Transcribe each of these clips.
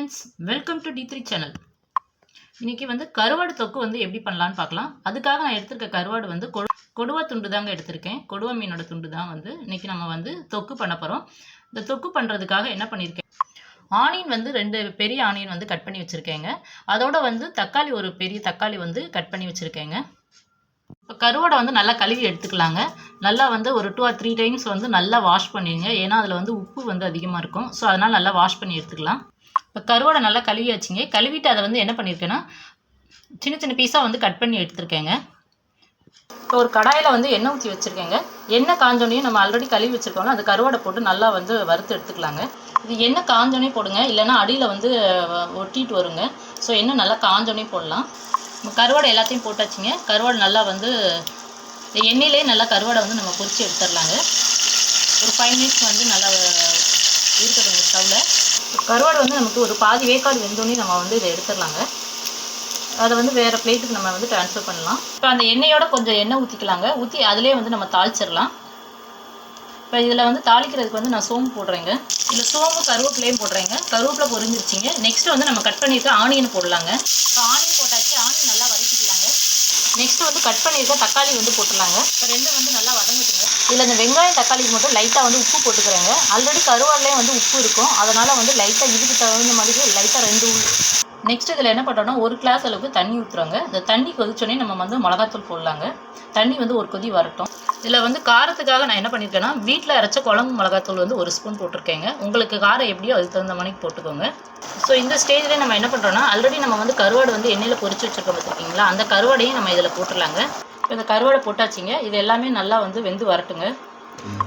Friends, welcome to D3 channel. இன்னைக்கு வந்து கருவாடு தொக்கு வந்து எப்படி பண்ணலான்னு பார்க்கலாம். அதுக்காக நான் எடுத்திருக்க கருவாடு வந்து கொடுவா துண்டு தாங்க எடுத்திருக்கேன். கொடுவா மீனோட துண்டு தான் வந்து இன்னைக்கு நம்ம வந்து தொக்கு பண்ண போகிறோம். இந்த தொக்கு பண்ணுறதுக்காக என்ன பண்ணியிருக்கேன், ஆனியன் வந்து 2 பெரிய ஆனியன் வந்து கட் பண்ணி வச்சுருக்கேங்க. அதோட வந்து தக்காளி, ஒரு பெரிய தக்காளி வந்து கட் பண்ணி வச்சுருக்கேங்க. இப்போ கருவாடை வந்து நல்லா கழுவி எடுத்துக்கலாங்க. நல்லா வந்து ஒரு 2 or 3 டைம்ஸ் வந்து நல்லா வாஷ் பண்ணிடுங்க. ஏன்னா அதில் வந்து உப்பு வந்து அதிகமாக இருக்கும். ஸோ அதனால் நல்லா வாஷ் பண்ணி எடுத்துக்கலாம். இப்போ கருவாடை நல்லா கழுவியாச்சுங்க. கழுவிட்டு அதை வந்து என்ன பண்ணியிருக்கேன்னா, சின்ன சின்ன பீஸாக வந்து கட் பண்ணி எடுத்துருக்கேங்க. இப்போ ஒரு கடாயில் வந்து எண்ணெய் ஊற்றி வச்சுருக்கேங்க. எண்ணெய் காஞ்சோனையும் நம்ம ஆல்ரெடி கழுவி வச்சுருக்கோம்ல, அந்த கருவாடை போட்டு நல்லா வந்து வறுத்து எடுத்துக்கலாங்க. இது எண்ணெய் காஞ்சோனே போடுங்க, இல்லைன்னா அடியில் வந்து ஒட்டிட்டு வருங்க. ஸோ எண்ணெய் நல்லா காஞ்சோனே போடலாம். கருவாடை எல்லாத்தையும் போட்டாச்சுங்க. கருவாடை நல்லா வந்து எண்ணெயிலே நல்லா கருவாடை வந்து நம்ம பொரித்து எடுத்துடலாங்க. ஒரு 5 மினிட்ஸ் வந்து நல்லா இருக்கட்டும் ஸ்டவ்வில். கருவாடு வந்து நமக்கு ஒரு பாதி வேக்காடு வெந்தோடனே நம்ம வந்து இதை எடுத்துடலாங்க. அதை வந்து வேறு பிளேட்டுக்கு நம்ம வந்து ட்ரான்ஸ்ஃபர் பண்ணலாம். இப்போ அந்த எண்ணெயோட கொஞ்சம் எண்ணெய் ஊற்றிக்கலாங்க. ஊற்றி அதிலே வந்து நம்ம தாளிச்சிடலாம். இப்போ இதில் வந்து தாளிக்கிறதுக்கு வந்து நான் சோம்பு போடுறேங்க. இதில் சோம்பு கருவேப்பிலையும் போடுறேங்க. கருவேப்பிலை பொரிஞ்சிருச்சிங்க. நெக்ஸ்ட்டு வந்து நம்ம கட் பண்ணியிருக்க ஆனியன் போடலாங்க. இப்போ ஆனியன் போட்டாச்சு. ஆனியன் நல்லா வதக்கிக்கலாங்க. நெக்ஸ்ட்டு வந்து கட் பண்ணியிருக்க தக்காளி வந்து போட்டுடலாங்க. இப்போ ரெண்டும் வந்து நல்லா வதங்கட்டுங்க. இதில் இந்த வெங்காயம் தக்காளிக்கு மட்டும் லைட்டாக வந்து உப்பு போட்டுக்கிறேங்க. ஆல்ரெடி கருவாடுலேயே வந்து உப்பு இருக்கும். அதனால் வந்து லைட்டாக இதுக்கு தகுந்த மாதிரி லைட்டாக 2 நெக்ஸ்ட் இதில் என்ன பண்ணுறோன்னா, 1 கிளாஸ் அளவுக்கு தண்ணி ஊற்றுறோங்க. இந்த தண்ணி கொதிச்சோடனே நம்ம வந்து மிளகாத்தூள் போடலாங்க. தண்ணி வந்து ஒரு கொதி வரட்டும். இதில் வந்து காரத்துக்காக நான் என்ன பண்ணியிருக்கேன்னா, வீட்டில் அரைச்ச குழம்பு மிளகாத்தூள் வந்து 1 ஸ்பூன் போட்டிருக்கேங்க. உங்களுக்கு காரம் எப்படியோ அதுக்கு தகுந்த மணிக்கு போட்டுக்கோங்க. ஸோ இந்த ஸ்டேஜ்லேயே நம்ம என்ன பண்ணுறோன்னா, ஆல்ரெடி நம்ம வந்து கருவாடு வந்து எண்ணெயில் பொரிச்சு வச்சுருக்கோம் பார்த்துருக்கீங்களா, அந்த கருவாடையும் நம்ம இதில் போட்டுடலாங்க. இப்போ இந்த கருவாடை போட்டாச்சுங்க. இது எல்லாமே நல்லா வந்து வெந்து வரட்டுங்க.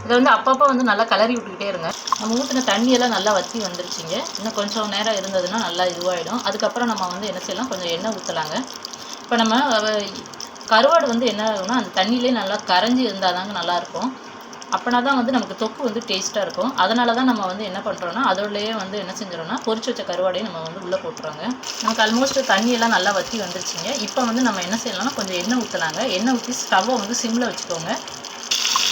இதை வந்து அப்பப்போ வந்து நல்லா கிளறி விட்டுக்கிட்டே இருங்க. நம்ம ஊற்றின தண்ணியெல்லாம் நல்லா வற்றி வந்துருச்சிங்க. இன்னும் கொஞ்சம் நேரம் இருந்ததுன்னா நல்லா இதுவாகிடும். அதுக்கப்புறம் நம்ம வந்து என்ன செய்யலாம், கொஞ்சம் எண்ணெய் ஊற்றலாங்க. இப்போ நம்ம கருவாடு வந்து என்ன ஆகும்னா, அந்த தண்ணியிலே நல்லா கரைஞ்சி இருந்தால் தாங்க நல்லாயிருக்கும். அப்படின்னா தான் வந்து நமக்கு தொக்கு வந்து டேஸ்ட்டாக இருக்கும். அதனால தான் நம்ம வந்து என்ன பண்ணுறோன்னா, அதோடலேயே வந்து என்ன செஞ்சிடறோம்னா, பொரிச்சு வச்ச கருவாடையும் நம்ம வந்து உள்ளே போட்டுருவாங்க. நமக்கு ஆல்மோஸ்ட் தண்ணியெல்லாம் நல்லா வற்றி வந்துருச்சிங்க. இப்போ வந்து நம்ம என்ன செய்யலாம்னா, கொஞ்சம் எண்ணெய் ஊற்றலாங்க. எண்ணெய் ஊற்றி ஸ்டவ்வை வந்து சிம்மில் வச்சுக்கோங்க.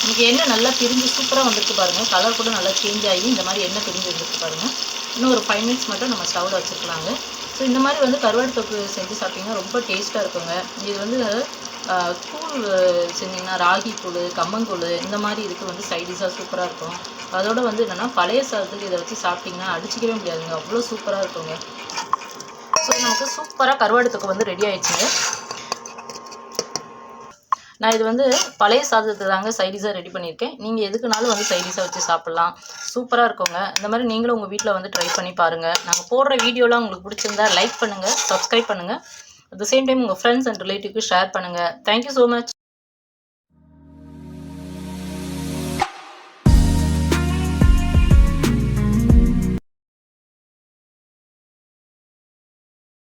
நமக்கு எண்ணெய் நல்லா பிரிஞ்சு சூப்பராக வந்துருக்கு பாருங்கள். கலர் கூட நல்லா சேஞ்ச் ஆகி இந்த மாதிரி எண்ணெய் பிரிஞ்சு வந்துருக்கு பாருங்கள். இன்னும் ஒரு 5 மினிட்ஸ் மட்டும் நம்ம ஸ்டவ்வில் வச்சுருக்கலாங்க. ஸோ இந்த மாதிரி வந்து கருவாடு தொக்கு செஞ்சு சாப்பிட்டிங்கன்னா ரொம்ப டேஸ்ட்டாக இருக்குங்க. இது வந்து கூழ் செஞ்சிங்கன்னா, ராகி கூழ், கம்மங்கூழ் இந்த மாதிரி இதுக்கு வந்து சைடிஷாக சூப்பராக இருக்கும். அதோடு வந்து என்னென்னா, பழைய சாதத்துக்கு இதை வச்சு சாப்பிட்டிங்கன்னா அடிச்சிக்கவே முடியாதுங்க, அவ்வளோ சூப்பராக இருக்குங்க. ஸோ நமக்கு சூப்பராக கருவாடு தொக்கு வந்து ரெடி ஆகிடுச்சுங்க. நான் இது வந்து பழைய சாதத்துக்கு தாங்க சைடிஷாக ரெடி பண்ணியிருக்கேன். நீங்கள் எதுக்குனாலும் வந்து சைடிஷாக வச்சு சாப்பிட்லாம். சூப்பராக இருக்குங்க. இந்த மாதிரி நீங்களும் உங்கள் வீட்டில் வந்து ட்ரை பண்ணி பாருங்கள். நாங்கள் போடுற வீடியோலாம் உங்களுக்கு பிடிச்சிருந்தா லைக் பண்ணுங்கள், சப்ஸ்கிரைப் பண்ணுங்கள். அட் த சேம் டைம் உங்கள் ஃப்ரெண்ட்ஸ் அண்ட் ரிலேட்டிவ்க்கு ஷேர் பண்ணுங்கள். Thank you so much.